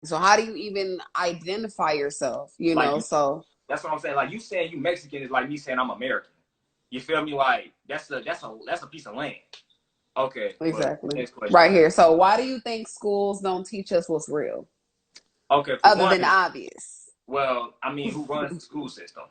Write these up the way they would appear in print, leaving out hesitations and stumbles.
So how do you even identify yourself? You Like know, you, so that's what I'm saying. Like you saying you Mexican is like me saying I'm American. You feel me? Like that's a piece of land. Okay, but exactly next question, right man. here. So why do you think schools don't teach us what's real, Okay, for other one, than obvious? well, I mean, who runs the school system?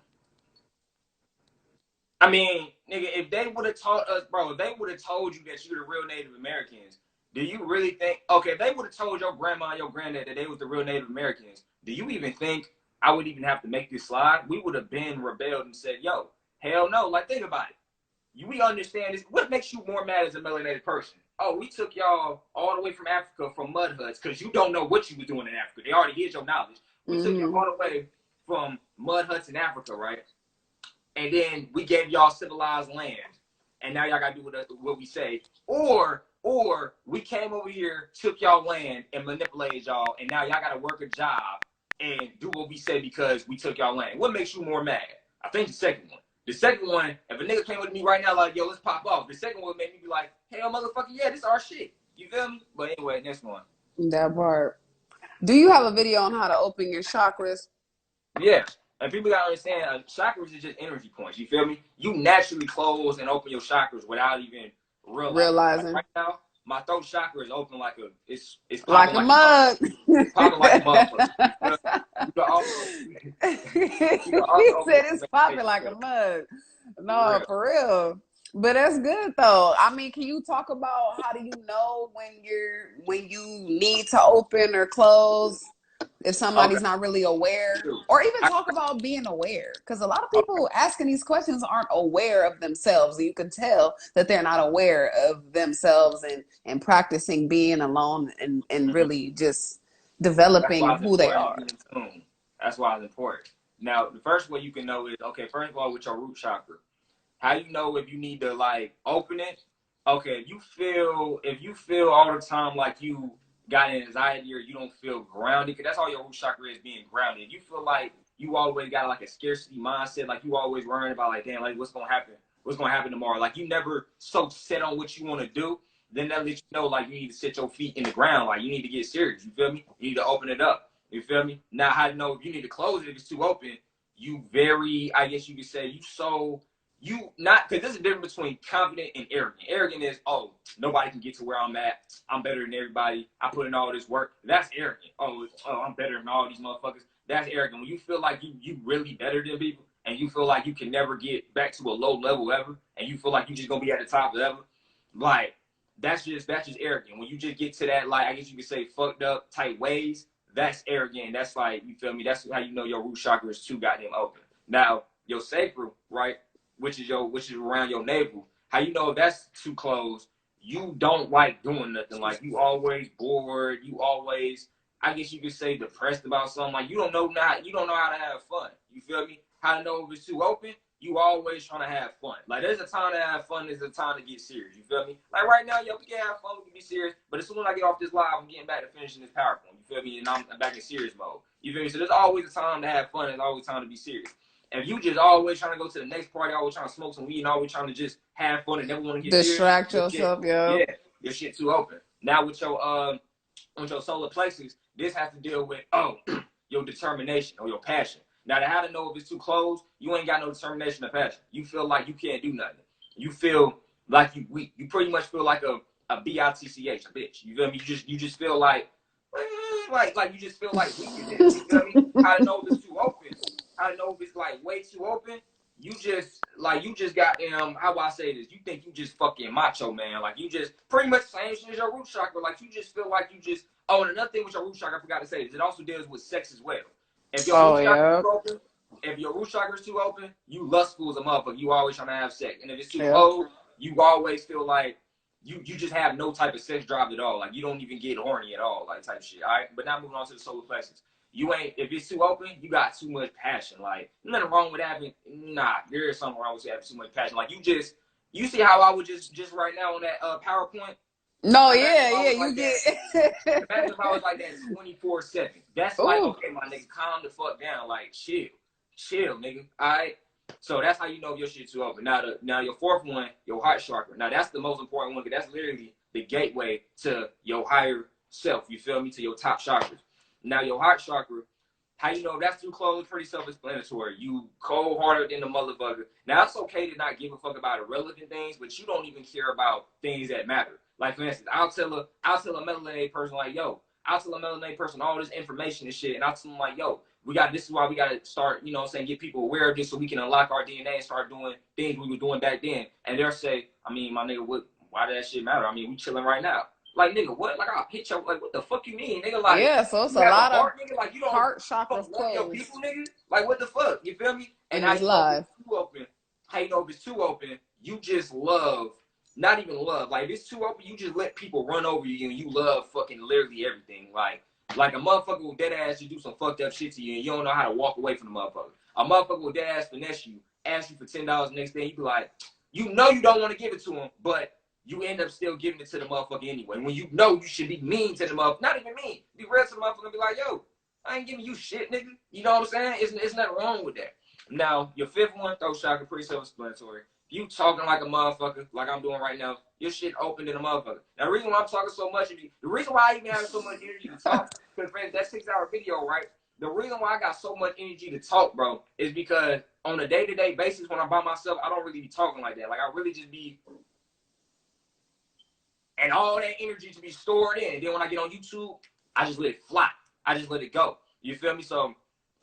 I mean, nigga, if they would have taught us, bro, if they would have told you that you're the real Native Americans, do you really think? Okay, if they would have told your grandma and your granddad that they was the real Native Americans, do you even think I would even have to make this slide? We would have been rebelled and said, "Yo, hell no!" Like, think about it. We understand this. What makes you more mad as a melanated person? Oh, we took y'all all the way from Africa from mud huts because you don't know what you were doing in Africa. They already hid your knowledge. We took you Mm-hmm. all the way from mud huts in Africa, right? And then we gave y'all civilized land, and now y'all gotta do what we say. Or we came over here, took y'all land, and manipulated y'all, and now y'all gotta work a job and do what we say because we took y'all land. What makes you more mad? I think the second one. The second one, if a nigga came with me right now, like, yo, let's pop off. The second one made me be like, hell, motherfucker, yeah, this is our shit. You feel me? But anyway, next one. That part. Do you have a video on how to open your chakras? Yeah. And people gotta understand, chakras is just energy points. You feel me? You naturally close and open your chakras without even realizing it. Like Realizing right now, my throat chakra is open like it's like popping a like a motherfucker. mug. It's popping like a motherfucker. You feel me? You can also you can He also open said up it's your popping meditation like a chakra. mug. For No, real. for real. But that's good though. I mean, can you talk about how do you know when you need to open or close if Okay. somebody's not really aware? Dude. Or even I, talk about being aware. Because a lot of okay. people asking these questions aren't aware of themselves. You can tell that they're not aware of themselves and practicing being alone and Mhm. really just That's why developing it's who they important to are. be in tune. That's why it's important. Now, the first way you can know is okay. First of all, with your root chakra. How you know if you need to like open it? Okay, if you feel all the time like you got anxiety or you don't feel grounded, because that's all your root chakra is, being grounded. If you feel like you always got like a scarcity mindset, like you always worrying about like, damn, like what's gonna happen? What's gonna happen tomorrow? Like you never so set on what you want to do, then that lets you know like you need to set your feet in the ground, like you need to get serious. You feel me? You need to open it up. You feel me? Now how to know if you need to close it if it's too open? You very, I guess you could say, you not, because there's a difference between confident and arrogant. Arrogant is, oh, nobody can get to where I'm at. I'm better than everybody. I put in all this work. That's arrogant. Oh, I'm better than all these motherfuckers. That's arrogant. When you feel like you really better than people, and you feel like you can never get back to a low level ever, and you feel like you just gonna be at the top ever, like that's just arrogant. When you just get to that, like I guess you could say fucked up type ways, that's arrogant. That's like, you feel me? That's how you know your root chakra is too goddamn open. Now your sacral, right? Which is around your navel. How you know if that's too close? You don't like doing nothing. Like you always bored. You always, I guess you could say, depressed about something. Like you don't know how to have fun. You feel me? How to know if it's too open? You always trying to have fun. Like there's a time to have fun. There's a time to get serious. You feel me? Like right now, yo, we can have fun. We can be serious. But as soon as I get off this live, I'm getting back to finishing this PowerPoint. You feel me? And I'm back in serious mode. You feel me? So there's always a time to have fun. There's always time to be serious. If you just always trying to go to the next party, always trying to smoke some weed, and always trying to just have fun and never want to get serious, Distract your shit, yourself, yo. yeah, your shit too open. Now with your solar plexus, this has to deal with your determination or your passion. Now to how to know if it's too close, you ain't got no determination or passion. You feel like you can't do nothing. You feel like you weak. You pretty much feel like a bitch, a bitch. You feel me? You just feel like you just feel like weakness. You feel me? How to know if it's too open? How to know if it's like way too open? You just got how do I say this? You think you just fucking macho man. Like you just pretty much same shit as your root chakra. Like you just feel like you just, oh, and another thing with your root chakra, I forgot to say this, it also deals with sex as well. If your Oh root chakra is yeah, too open, if your root chakra is too open, you lustful as a motherfucker. You always trying to have sex. And if it's too yeah. closed, you always feel like you just have no type of sex drive at all. Like you don't even get horny at all, like type shit. All right. But now moving on to the solar plexus. You ain't, if it's too open, you got too much passion. Like nothing wrong with having, nah, there is something wrong with having too much passion. Like you see how I was just right now on that PowerPoint. No, Imagine yeah, if I yeah. was You like that. get. Imagine if I was like that 24/7. That's like, Ooh, okay, my nigga, calm the fuck down. Like chill, nigga. All right. So that's how you know if your shit too open. Now your fourth one, your heart chakra. Now that's the most important one because that's literally the gateway to your higher self. You feel me? To your top chakras. Now your heart chakra, how you know that's too close? Pretty self-explanatory. You cold-hearted than the motherfucker. Now it's okay to not give a fuck about irrelevant things, but you don't even care about things that matter. Like for instance, I'll tell a melanated person like, yo, I'll tell a melanated person all this information and shit, and I'll tell them like, yo, this is why we gotta start, you know what I'm saying, get people aware of this so we can unlock our DNA and start doing things we were doing back then. And they'll say, I mean, my nigga, why does that shit matter? I mean, we chilling right now. Like, nigga, what? Like, I'll hit you. Like, what the fuck you mean? Nigga, like, Yeah, so it's you a have a lot of heart, nigga? Like, you heart don't chakras love your closed people, nigga? Like, what the fuck? You feel me? And in how this you know if live. it's too open? How you know if it's too open? You just love, not even love. Like, if it's too open, you just let people run over you and you love fucking literally everything. Like a motherfucker will dead ass you do some fucked up shit to you and you don't know how to walk away from the motherfucker. A motherfucker will dead ass finesse you, ask you for $10 the next day, you be like, you know you don't want to give it to him, but you end up still giving it to the motherfucker anyway. When you know you should be mean to the motherfucker, not even mean, be real to the motherfucker and be like, yo, I ain't giving you shit, nigga. You know what I'm saying? It's nothing wrong with that. Now, your fifth one, throat chakra, pretty self-explanatory. You talking like a motherfucker, like I'm doing right now, your shit open in a motherfucker. Now, the reason why I'm talking so much, the reason why I even have so much energy to talk, because, friends, that 6-hour video, right? The reason why I got so much energy to talk, bro, is because on a day-to-day basis, when I'm by myself, I don't really be talking like that. Like, I really just be, and all that energy to be stored in. And then when I get on YouTube, I just let it fly. I just let it go. You feel me? So,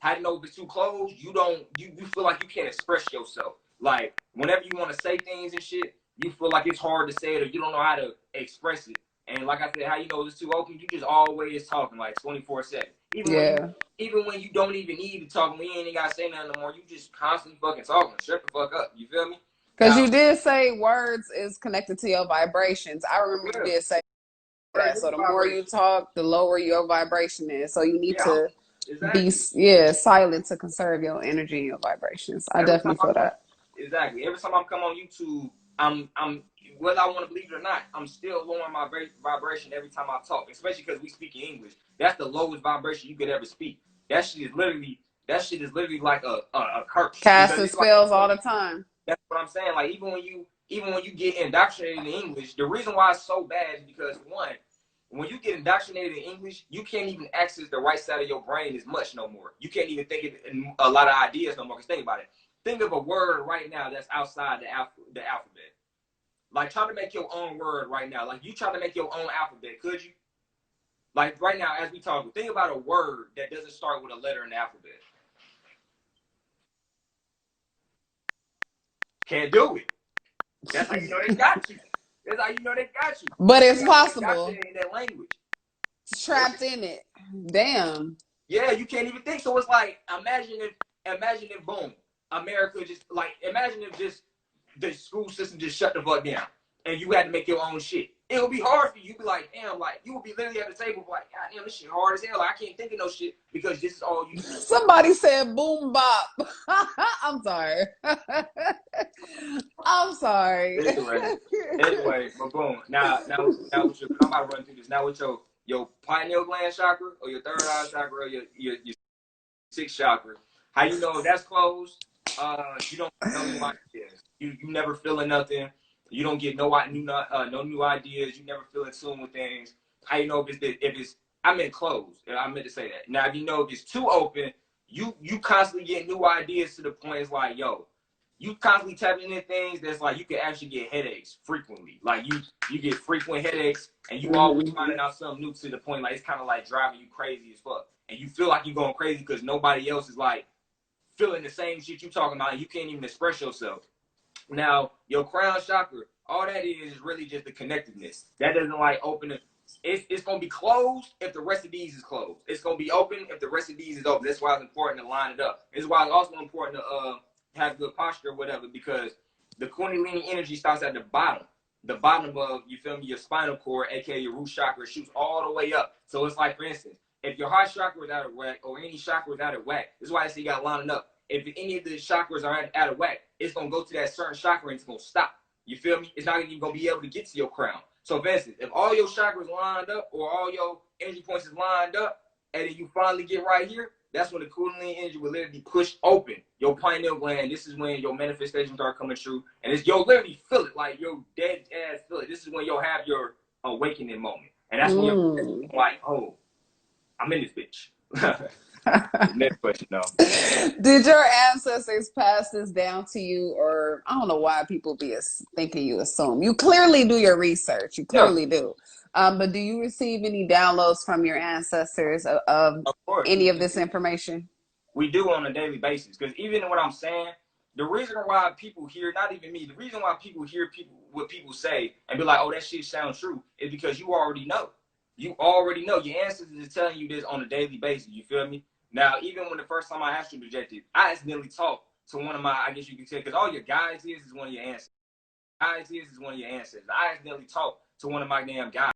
how do you know if it's too closed? You feel like you can't express yourself. Like, whenever you want to say things and shit, you feel like it's hard to say it or you don't know how to express it. And like I said, how you know it's too open? You just always talking like 24/7. Yeah. Even when you don't even need to talk, when you ain't gotta say nothing no more, you just constantly fucking talking. Shut the fuck up. You feel me? Because you Now, did say words is connected to your vibrations. I remember you yeah, did say that. words So is the more you vibration. talk, the lower your vibration is. So you need Yeah, to be, exactly. silent to conserve your energy and your vibrations. I Every time definitely I feel come, that. exactly. Every time I come on YouTube, I'm whether I want to believe it or not, I'm still lowering my vibration every time I talk, especially because we speak in English. That's the lowest vibration you could ever speak. That shit is literally like a curse because Casting it's like spells all the time. that's what I'm saying. Like even when you get indoctrinated in English, the reason why it's so bad is because one, when you get indoctrinated in English, you can't even access the right side of your brain as much no more. You can't even think of a lot of ideas no more. Because think about it. Think of a word right now that's outside the alphabet. Like try to make your own word right now. Like you try to make your own alphabet, could you? Like right now, as we talk, think about a word that doesn't start with a letter in the alphabet. Can't do it. That's how you know they got you. That's how you know they got you. But Because it's they got you possible. indoctrinated in that language. It's trapped in it. Damn. Yeah, you can't even think. So it's like, imagine if, boom, America just like, imagine if just the school system just shut the fuck down, and you had to make your own shit. It would be hard for you. You'd be like, damn, like you would be literally at the table like, God damn, this shit hard as hell. Like, I can't think of no shit because this is all you. Somebody said boom bop. I'm sorry. I'm sorry. Anyway, but boom. Now with your, I'm about to run through this. Now with your pineal gland chakra or your third eye chakra or your sixth chakra, how you know if that's closed? You don't get no new ideas. You never feeling nothing. You don't get no new ideas. You never feel in tune with things. How you know if it's I meant closed. I meant to say that. Now if you know if it's too open, you constantly get new ideas to the point it's like, yo, you constantly tapping into things that's like you can actually get headaches frequently. Like you get frequent headaches and you always finding out something new to the point like it's kind of like driving you crazy as fuck. And you feel like you're going crazy because nobody else is like feeling the same shit you talking about and you can't even express yourself. Now, your crown chakra, all that is really just the connectedness. That doesn't like open it. It's gonna be closed if the rest of these is closed. It's gonna be open if the rest of these is open. That's why it's important to line it up. It's why it's also important to have good posture or whatever, because the Kundalini energy starts at the bottom. The bottom of, you feel me, your spinal cord, aka your root chakra, shoots all the way up. So it's like, for instance, if your heart chakra is out of whack or any chakra is out of whack, this is why I say you got lining up. If any of the chakras are out of whack, it's gonna go to that certain chakra and it's gonna stop. You feel me? It's not even gonna be able to get to your crown. So, for instance, if all your chakras lined up or all your energy points is lined up, and then you finally get right here, that's when the Kundalini energy will literally push open your pineal gland. This is when your manifestations start coming true, and it's you'll literally feel it like your dead ass feel it. This is when you'll have your awakening moment, and that's when you're like, oh. I'm in this bitch. Next question, though. Did your ancestors pass this down to you, or I don't know why people be thinking you assume? You clearly do your research. You Yeah, clearly do. But do you receive any downloads from your ancestors of of course. any of this information? We do on a daily basis. Because even what I'm saying, the reason why people hear, not even me, the reason why people hear what people say and be like, oh, that shit sounds true, is because you already know. You already know. Your ancestors is telling you this on a daily basis. You feel me? Now, even when the first time I astral projected, I accidentally talked to one of my, I guess you could say, because all your guys is one of your ancestors. Guys is one of your ancestors. I accidentally talked to one of my damn guys.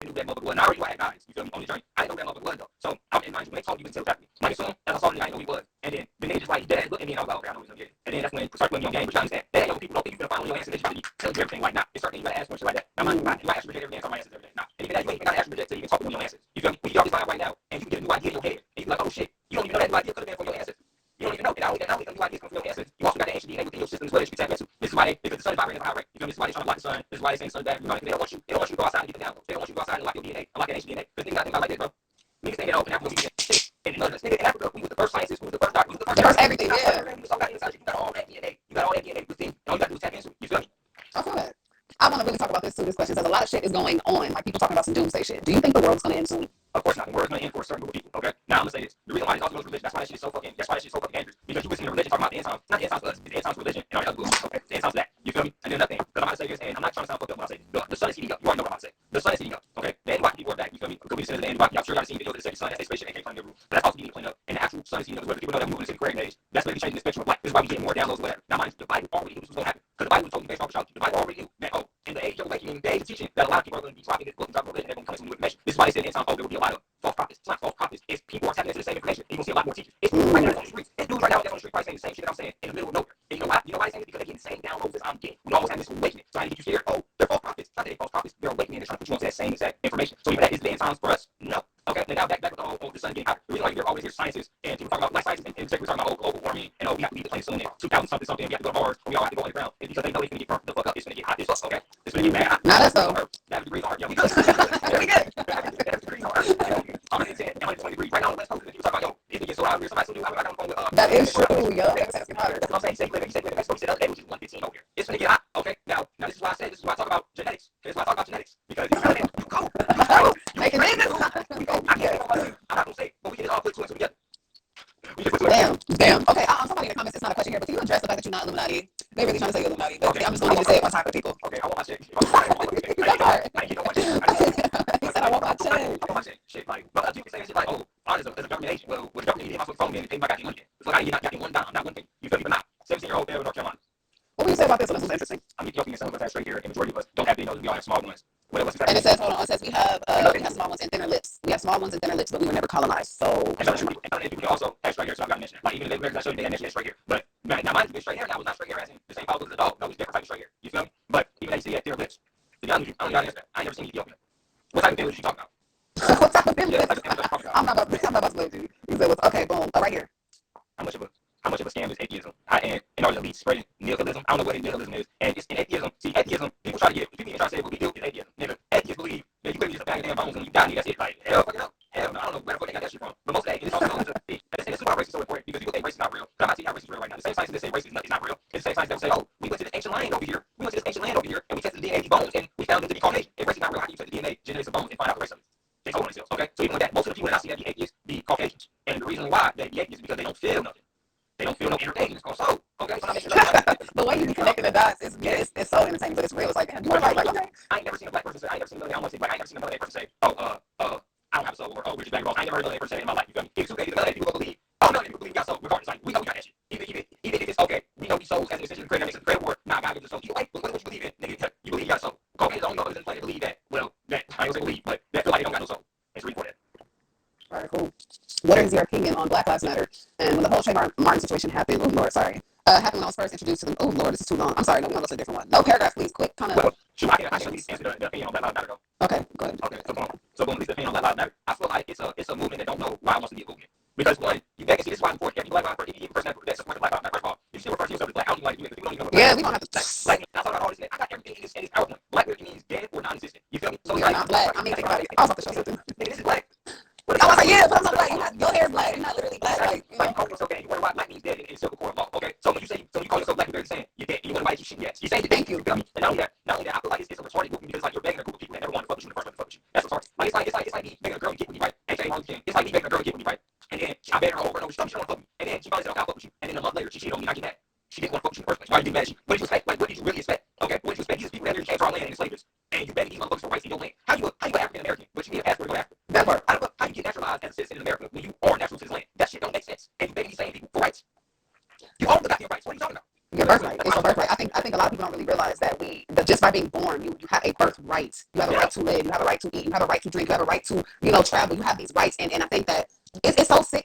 That motherfucker was. And I already knew I had guys. You feel me? On the journey. I didn't know that motherfucker was, though. So, I'm in mind, when they told me, you can tell exactly. Like, as soon as I saw him, I didn't know who he was. And then they just like, dead looked at me, and I was like, okay, I know he's gonna get it. And then that's when they started putting me on game, but you understand. That young people don't think you can follow your ancestors. They try to tell you everything. Like, nah, it's certain things you gotta ask for shit like that. Now, mind you, I actually reject everything on my ancestors every day. Nah. And even that, you ain't even gotta actually reject till you can talk to them on your ancestors. You feel me? We can always find out right now, and you can get a new idea in your head. And you be like, oh shit, you don't even know that new idea could have been from your ancestors. You don't even know. And not only new ideas come from your ancestors, you also got the ancient DNA within your system as well that you can tap into. This is why because the sun is vibrating at a high rate. You feel me? This is why they're trying to block the sun. This is why they're saying the sun's bad. You know, they don't want you to go outside and get the downloads. They don't want you to go outside and lock your DNA, unlock that ancient DNA. Because think about like this, bro. Niggas think that open Africa, we get shit. And nigga in Africa, we was the first scientists, we was the first doctors, we was the first everything. Yeah. You got inside you, got all that DNA. You got all that DNA within. All you gotta do is tap into. You feel me? I feel that. I want to really talk about this too. This question says a lot of shit is going on. Like people talking about some doomsday shit. Do you think the world's gonna end soon? Of course not. The world's gonna end for a certain group of people. Okay. Now I'm gonna say this. The reason why it's also religion. That's why that shit is so fucking. That's why that shit is so fucking dangerous. Because you listen to religion talking about the end times. Not the end times for us. It's the end times for religion and all the other bullshit. Okay. The end times for that. You feel me? And then another thing. Because I'm about to say this, and I'm not trying to sound fucked up when I say this. The sun is heating up. You already know what I'm about to say. The sun is heating up. Okay. The Anunnaki people are back. You feel me? Because we just said the Anunnaki. I'm sure y'all seen videos of the second sun. That's a spaceship. They can't climb the roof. But that's also getting cleaned up. And the actual sun is heating up. Whether people know that we're moving into the Aquarian age, that's literally changing the spectrum of light. This is why we get more downloads. Whatever. Now, mind you, the Bible already knew this was gonna happen. Because the Bible told you based off astrology. The Bible already knew that in the age of awakening, the age of teaching, that a lot of people are going to be dropping this book and dropping religion. They're going to come into new information. This is why they said in time, there will be a lot of false prophets. It's not false prophets. It's people are tapping into the same information. You're going to see a lot more teachers. It's dudes right now that's on the streets. It's dudes right now that's on the street probably saying the same shit that I'm saying in the middle of nowhere. And you know why? You know why they're saying it? Because they're getting the same downloads as I'm getting. We always have this awakening. So how do you get you scared? Oh, they're false prophets. It's not that they're false prophets. They're awakening. They're trying to put you onto that same exact information. So even that is the end times for us? No. Okay, and now back with the whole the sun getting hot. The reason why you're always hear scientists and people talking about like scientists and executives talking about global warming and we have to leave the planet soon in 2000 something, we have to go to Mars, or we all have to go underground. It's because they know it's gonna get burnt the fuck up. It's gonna get hot as fuck, okay? It's gonna get bad hot. Not us though. That degrees are, yeah, we good. We good. That degrees are. 110 and 120 degrees. Right now on the West Coast, people talk about, yo, if it gets so hot here, somebody so new, I got on the phone with that is true, yo. It's hotter. That's what I'm saying. You say live in Mexico, you said the other day, which is 115 over here. It's gonna get hot, okay? Now this is why I said, this is why I talk about genetics. This is why I talk about genetics. Because you go. Making niggas. I can't. I'm not gonna say, but we can all put two and two together. Damn. Okay, somebody in the comments, it's not a question here, but can you address the fact that you're not Illuminati? They really trying to say you're Illuminati, but okay. I'm just going to need to say it one time for people. Okay, I want my check. That's hard. He said, I want my check. I want my check. Shit, like, but you can say shit like, oh, art is a government agent. Well, with the government agent, my phone man, they got you money. It's like, I got you one down, not one thing. You feel me? But not. 17-year-old there in North Carolina. What would you say about this one? This was interesting. I'm Ethiopian, some of us have straight hair, and majority of us don't have big noses. We all have small ones. And it says, hold on, it says we have small ones and thinner lips. We have small ones and thinner lips, but we were never colonized. So, and people also have straight hair, so I got to mention it. Like, even if Americans, I showed you they had mentioned straight hair. But now, mine is straight hair, that was not straight hair as in the same follicle as a dog. No, it's different type of straight hair. You feel me? But even though you see that thinner lips, to be honest with you, I don't know how to answer that. I ain't never seen Ethiopian. What type of thin lips you talking about? What type of thin lips? I'm not about to believe you. You said, okay, boom, right here. How much of a scam is atheism? And in order to lead spreading nihilism, I don't know what nihilism is. And it's in atheism. See, atheism, people even try to say what we do is atheism. Nigga, atheists believe that you could be just a bag of damn bones and you die, nigga, that's it. Like, hell no. Hell no. I don't know where the fuck they got that shit from. But most of that is also known as a thing. This is why race is so important, because people think race is not real. But I'm not seeing how race is real right now. The same scientists that say race is not real. It's the same scientists that will say, oh, we went to this ancient land over here. And we tested the DNA of these bones and we found them to be Caucasian. If race is not real, how can you test the DNA genetics of bones and find out the race of it? They told on themselves. Okay? So even with that, most of the people that I see that be atheists be Caucasians. And the reason why they be atheists is because they don't feel nothing. They don't feel no inner pain. It's called soul. Okay, so I'm making the way you be connecting the dots is it's so entertaining, but it's real. It's like, damn, you right, like, okay. I ain't never seen a black person say, I ain't never seen I don't want to say black, I ain't never seen a Melanated person say, oh, I don't have a soul, or oh, we're just black and wrong. I ain't never heard a Melanated person say in my life. You feel me? If the Melanated people believe, oh, Melanated people believe we got soul, regardless, like, we know we got that shit. Even if it's okay, we know these souls as an extension of the creator, creator war, nah, God gives us soul. Either way, what you believe in, nigga, you believe you got soul. Caucasians don't know this planet believe that, well, that, I ain't gonna say believe, but that feel like they don't got no soul. It's read for that. All right, cool. What is your opinion on Black Lives Matter? And when the whole Trayvon Martin situation happened, oh Lord, sorry, happened when I was first introduced to them. Oh Lord, this is too long. I'm sorry, no, we're gonna go to a different one. No, paragraph, please, quick, kind of. Well, shoot, I can at least answer the opinion on Black Lives Matter, though. Okay, go ahead. Okay, so boom, at least the opinion on Black Lives Matter. I feel like it's a movement that don't know why it wants to be a movement. Because one, you can see this is why I'm important. Every Black Lives Matter, any person that supports Black Lives Matter, first of all, if you still refer to yourself as black, I don't even like you because we don't even know. Yeah, we don't have to. Like, I thought about all this. I got everything in this PowerPoint. Black literally means dead or non-existent. You feel me? So you're not black. I mean, think about it. I was about to show something. This is black. I was like, yeah, begging a girl to get with me, right? And then I begged her over and over. She told me she don't want to fuck me. And then she finally said, okay, I'll fuck with you. And then a month later, she cheated on me and I get mad. She didn't want to fuck with you in the first place. Why did you get mad at you? What did you expect? Like, what did you really expect? Okay, what did you expect? These people that came to our land and enslaved us. And you begging these motherfuckers for rights in your land. How you African American, but you need a passport to go Africa? That part. How you get naturalized as a citizen in America when you are natural to this land? That shit don't make sense. And you begging these same people for rights. You own the goddamn rights. What are you talking about? Your birthright. It's your birthright. I think a lot of people don't really realize that just by being born, you have a birthright. You have a right to live. You have a right to eat. You have a right to drink. You have a right to travel. You have these rights, and I think that it's so sick